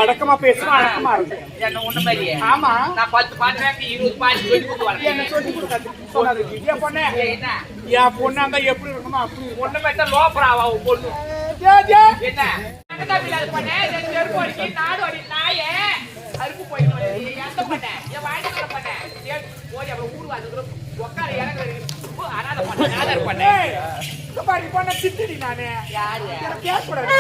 அடக்கமா பேசுமா அடக்கமா இருக்கு என்ன ஒண்ணு மாதிரி ஆமா நான் 10 பாட்டு 20 பாட்டு சொல்லி கொடுத்து என்ன சொல்லி கொடுக்காது சொல்லாது என் பொண்ணு என்ன என் பொண்ணு அந்த எப்படி இருக்குமா அப்படி ஒண்ணு மேட்ட லோப்பராவா பொண்ணு என்ன பண்ண செருப்பு அடிக்கி நாடு அடி நாயே அறுப்பு போயிட்டு எந்த பண்ண என் வாய்ப்பு பண்ண ஓடி அப்புறம் ஊர் வந்து உட்கார இறங்குறது அனாத பண்ண நாதர் பண்ண பாடி பண்ண திட்டுடி நானே யாரு எனக்கு கேட்க கூடாது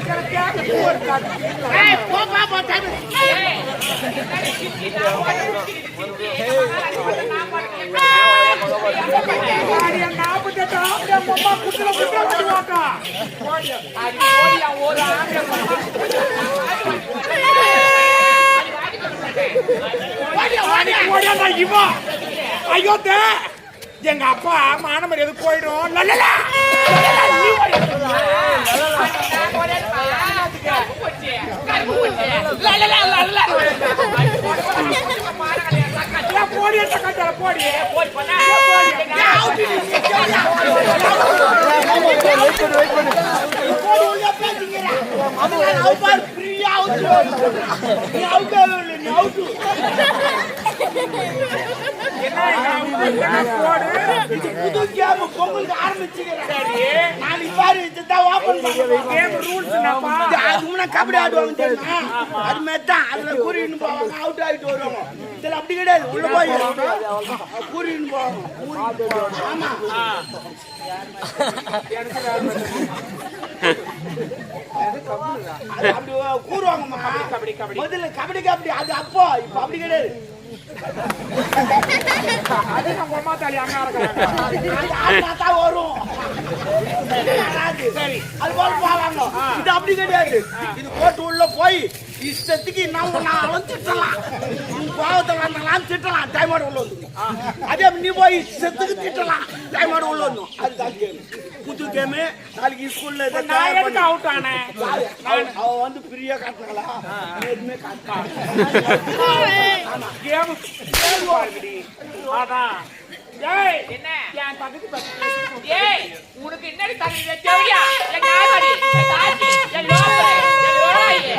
எனக்கு கேட்க ஒரு காட்டு ஏய் போப்பா போ டைம் ஐயோ எங்க அப்பா மானமர் எது போயிடும் போடி புது கேம் பொங்கலுக்கு ஆரம்பிச்சுக்கிறேன் நான் இவ்வாறு இதுதான் ஓபன் பண்ணுவேன் கேம் ரூல்ஸ் அதுக்கு கபடி ஆடுவாங்க தெரியுமா அது மாதிரி தான் அதுல கூறின்னு போவாங்க அவுட் ஆகிட்டு வருவாங்க இதுல அப்படி கிடையாது உள்ள போய் கூறின்னு போவாங்க ஆமா அப்படி கூறுவாங்கம்மா கபடி கபடி முதல்ல கபடி கபடி அது அப்போ இப்ப அப்படி கிடையாது அது நம்ம அம்மா தாலி அண்ணா இருக்காங்க வரும் சரி அது போல போவாங்க இது அப்படி கிடையாது இது போட்டு உள்ள போய் இஷ்டத்துக்கு நான் திட்டலாம் கோவத்தை வந்தாலும் திட்டலாம் டைமோட உள்ள வந்து அதே நீ போய் இஷ்டத்துக்கு திட்டலாம் டைமோட உள்ள வந்துடும் அதுதான் கேம் புது கேமு நாளைக்கு ஸ்கூல்ல அவுட் ஆனேன் அவ வந்து பிரியா காட்டுறாங்களா எதுவுமே காட்டான் கேம் அதான் ஏய் என்ன என் பக்கத்து ஏய் உனக்கு என்னடி தண்ணி தெரியா என் நாடி என் தாச்சி என் லோபரே என் லோராயே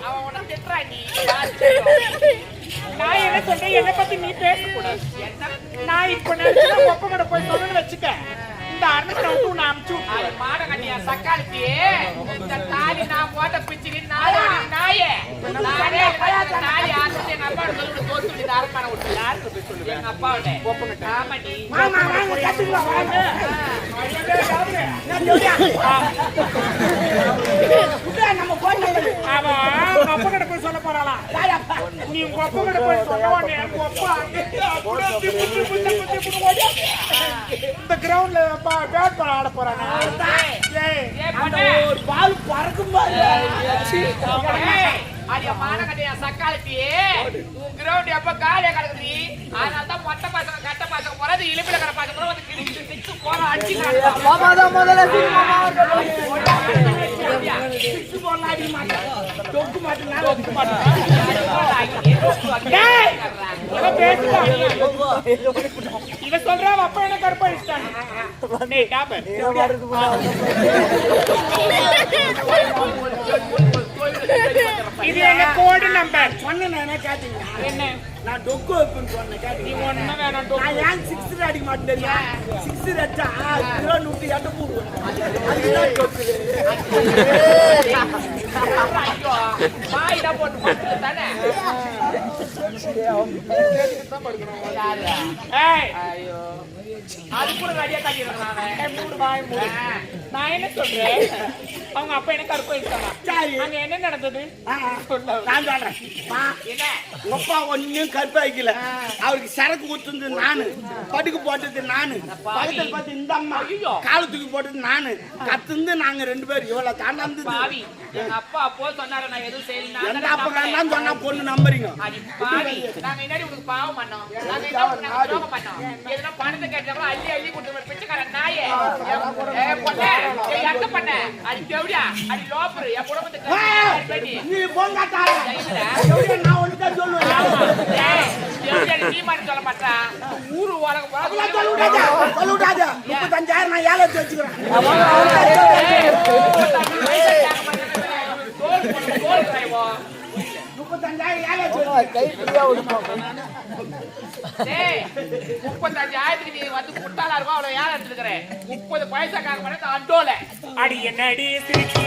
அவன் உனக்கு திட்டுறா நீ நான் என்ன சொல்றேன் என்ன பத்தி நீ பேசக்கூடாது நான் இப்ப ஒப்பங்கட போய் சொல்லணும்னு வச்சுக்க இந்த அண்ணன் நான் அனுப்பிச்சு மாட கண்ணியா சக்காலிக்கு இந்த தாலி நான் போட்ட பிச்சுக்கு நாயே நாய் ஆசை எங்க அப்பா சொல்லி தோத்து அரமான விட்டு யாருக்கு போய் சொல்லு எங்க அப்பாவோட ஒப்பங்கட்ட ஆமாடி நம்ம போய் அப்பங்கட போய் சொல்ல போறாளா நீ உங்க அப்பங்கட போய் சொல்ல இந்த கிரவுண்ட்ல பேட் பால் ஆட போறானே ஒரு பால் பறக்கும் சக்காலத்தி உன் கிரவுண்ட் எப்ப காலியா கிடக்குது அதனாலதான் மொட்டை பசங்க கட்ட பசங்க போறது இழுப்பில கடை பசங்க வந்து கிழிச்சு போற அடிச்சு இவ சொல்றா அப்பா என்ன கற்பழிச்சிட்டாங்க இது என்ன கோடு நம்பர் சொன்ன கேட்டீங்க என்ன நான் டொக்கு வைப்புன்னு சொன்னேன் கேட்டீங்க நீ ஒண்ணு வேணாம் நான் ஏன் 6 அடிக்க மாட்டேன் தெரியா 6 அடிச்சா கிலோ 108 போடுவேன் அதுதான் டொக்கு பாய்டா போட்டு படுத்து தானே ஏய் ஐயோ அது கூட ரெடியா காட்டிறேன் நான் மூடு பாய் மூடு நான் என்ன சொல்றேன், அவங்க அப்பா என்ன கருப்பு வயசானா? சரி. அங்க என்ன நடந்தது? நான் சொல்றேன். மா, என்ன? உங்க அப்பா ஒன்னும் கருப்பா வைக்கல. அவருக்கு சரக்கு ஊத்துனது நானு, படுக்கு போட்டது நானு, பக்கத்துல பார்த்து இந்த அம்மா ஐயோ. கால தூக்கி போட்டது நானு, கத்துந்து நாங்க 2 பேரும் இவ்வளவு தாண்டாந்து. பாவி, எங்க அப்பா அப்போ சொன்னாரு நான் எதுவும் செய்யல. எந்த அப்பதான் சொன்னா பொண்ணு நம்புறீங்க? அடி பாவி, நாங்க என்னடி உனக்கு பாவம் பண்ணோம்? நாங்க என்ன உனக்கு துரோகம் பண்ணோம்? எதுனா பணத்தை கேட்டாங்களோ அள்ளி அள்ளி கொடுத்து பிச்சைக்காரன் நாயே. பொண்ணே, எங்க பண்ண? அடி கேவடியா, அடி லோப்பரு, என் குடும்பத்துக்கு பண்ணி நீ போங்காட்டாரு. நான் ஒண்ணுதான் சொல்லுவேன். நீ மாதிரி சொல்ல மாட்டா. ஊரு உலகம் சொல்லுடாத. 35,000 நான் ஏழை வச்சுக்கிறேன். 35,000 ஏழை டேய், 35,000 நீ வந்து குட்டாளா இருக்கும், அவ்வளவு யார் எடுத்துக்கிறேன்? 30 பைசாக்காக பண்ண அண்டோல அடி என்னடி சிரிச்சி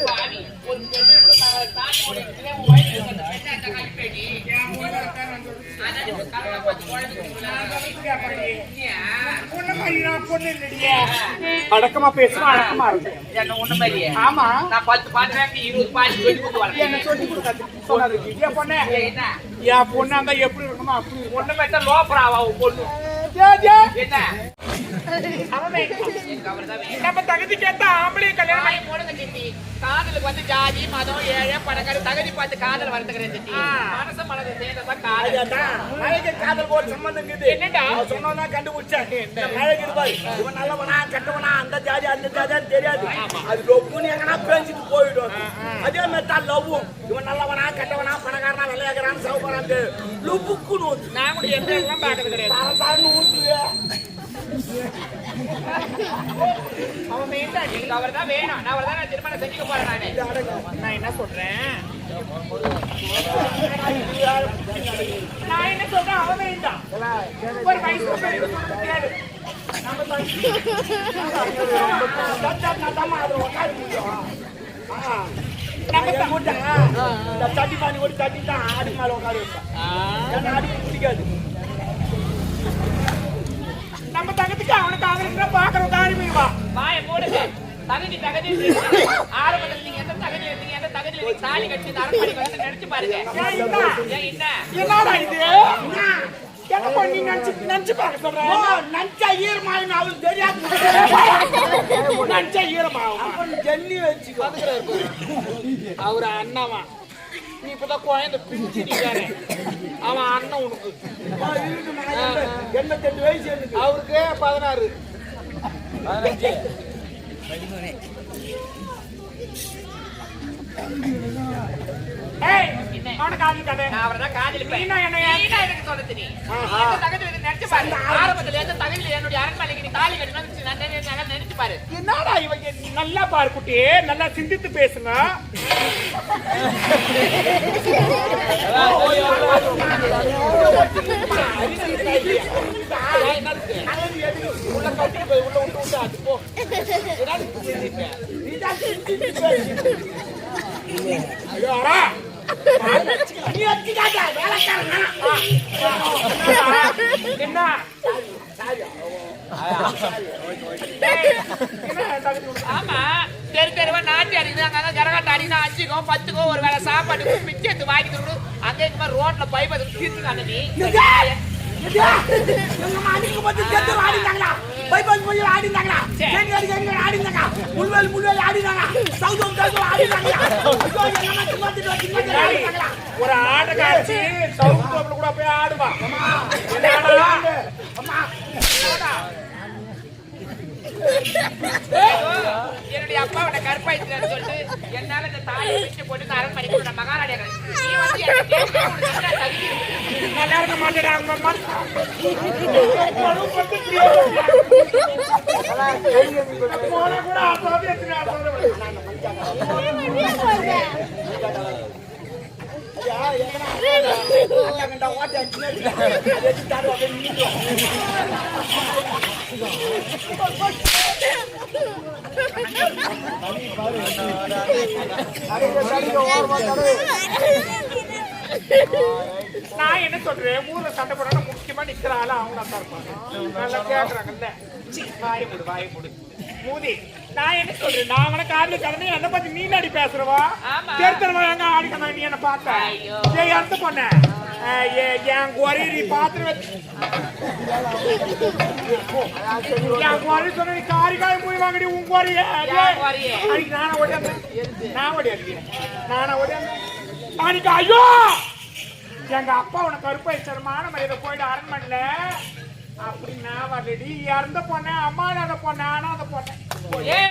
பாவி, ஒரு பெண்ணு தாலியோட இருக்கிற உன் வயித்துல இருக்க அந்த பெண்ணை அந்த கை பேடி. அதான் இப்ப கல்யாண பார்த்து குழந்தைங்களா? அடக்கமா பேசுமா அடக்கமா இருக்கும் என்ன ஒண்ணு மாதிரியே? ஆமா நான் 10 பாட்டுறாங்க 20 பாட்டு சொல்லி கொடுத்து என்ன வளர்த்தேன். சொல்லி கொடுக்காது சொன்னாரு என் பொண்ணு என்ன என் பொண்ணு அங்க எப்படி இருக்குமா அப்படி இருக்கும் ஒண்ணு மட்டும் லோப்பராவா பொண்ணு என்ன எனக்கு அவர்தான் வேணும். நம்ம தகுதி கேட்டா ஆம்பளை கல்யாணம் வாயை மூடுங்க சித்தி. காதலுக்கு வந்து ஜாதி மதம் ஏழை பணக்கார தகுதி பார்த்து காதல் வளர்த்துக்கிறேன் சித்தி. மனசு மனது சேர்ந்ததான் காதல். மழைக்கு காதல் ஒரு சம்பந்தம் இருக்குது என்னடா? சொன்னதான் கண்டுபிடிச்சாங்க இந்த மழைக்கு இருப்பாரு இவன் நல்லவனா கெட்டவனா அந்த ஜாதி அந்த ஜாதின்னு தெரியாது அது லவ்னு எங்கன்னா பேசிட்டு போயிடும் அதே மாதிரி தான் லவ் இவன் நல்லவனா கெட்டவனா பணக்காரனா விளையாடுறான்னு சவுபரான் லுப்புக்குன்னு நான் கூட எந்த எல்லாம் பார்க்கறது கிடையாது. தாரன்னு ஊற்றுவேன் அவன் வேண்டாம் எனக்கு அவர்தான் வேணும். நான் அவர்தான் நான் திருமணம் செஞ்சுக்க போறேன் நானு. நான் என்ன சொல்றேன் நான் என்ன சொல்றேன் அவன் வேண்டாம். ஒரு வயசு கேளு. நம்ம தட்டி பாணி ஒரு தட்டி தான் ஆடி மேல உட்காரு வைப்பேன் ஆடி பிடிக்காது நம்ம தங்கத்துக்கு அவனுக்கு அவனுக்கு பாக்குறோம் தாரி போய்வா வாய போடுங்க. தகுதி தகுதி ஆரம்பத்தில் நீங்க எந்த தகுதி இருந்தீங்க எந்த தகுதியில நீங்க தாலி கட்டி அரண்மனை வந்து நினைச்சு பாருங்க. ஏன் என்ன என்னடா இது என்ன பண்ணி நினைச்சு பார்க்க சொல்றேன் நஞ்சா ஈரமாயின்னு அவளுக்கு தெரியாது நஞ்சா ஈரமாகும் ஜன்னி வச்சுக்கோ அவரு அண்ணாவா நீ இப்பதான் குழந்தை பிரிச்சு நீக்காரு அவன் அண்ணன் உனக்கு 88 வயசு அவருக்கு 16 அவனுக்கு காதல் கதை நான் அவர்தான் காதலிப்பேன். எனக்கு சொல்ல தெரியும். எந்த தகுதியில நினைச்சு பாரு. ஆரம்பத்துல எந்த தகுதியில என்னுடைய அரண்மனைக்கு நீ தாலி கட்டணும் நினைச்சு பாரு. என்னடா இவங்க நல்லா பாரு குட்டி நல்லா சிந்தித்து பேசுங்க உள்ள கட்டி போய் உள்ள விட்டு விட்டு அது போ ஐயோ நீ வச்சுக்காத வேலைக்காரன் என்ன ஆமா தெரு தெருவா நாட்டி அடிக்கிறாங்க கரகாட்ட அடினா 5க்கோ 10க்கோ ஒரு வேளை சாப்பாடு மிச்சம் எடுத்து வாங்கி தரணும். அங்கே இந்த மாதிரி ரோட்ல பைப் அது தீர்த்துக்காங்க நீ ஒரு ஆடு காட்சி சவுண்ட் கூட போய் ஆடுவா என்னுடைய அப்பாவோட கற்பாய்ச்சி சொல்லிட்டு என்னால இந்த தாயை பிடிச்சு போட்டு அரண்மனை கூட மகாராஜா நீ வந்து நல்லா இருக்க மாட்டேன் நான் என்ன சொல்றேன் ஊர்ல சண்டை போட முக்கியமா நிக்கிறாள் அவங்க தான் இருப்பாங்க நல்லா கேக்குறாங்கல்ல வாய முடு மூதி நான் என்ன சொல்றேன் நான் அவனை காதல் கலந்து என்ன பத்தி நீ அடி பேசுறவா தேர்தல் எங்க ஆடிக்கணும் நீ என்ன பார்த்த எந்த பொண்ண என் குறை நீ பாத்துரு என் குறை சொன்ன நீ காரிக்காய் போய் வாங்கடி உன் குறைய அன்னைக்கு நானா ஓடியாந்தேன் நான் ஓடி அடிக்கிறேன் நானா ஓடியாந்தேன் அன்னைக்கு ஐயோ எங்க அப்பா உனக்கு கருப்பாயிச்சரமான மரியாதை போயிட்டு அரண்மனையில அப்படி நான் வரலடி இறந்த பொண்ணேன் அம்மா இல்லாத பொண்ணேன் ஆனா அந்த பொண்ணேன்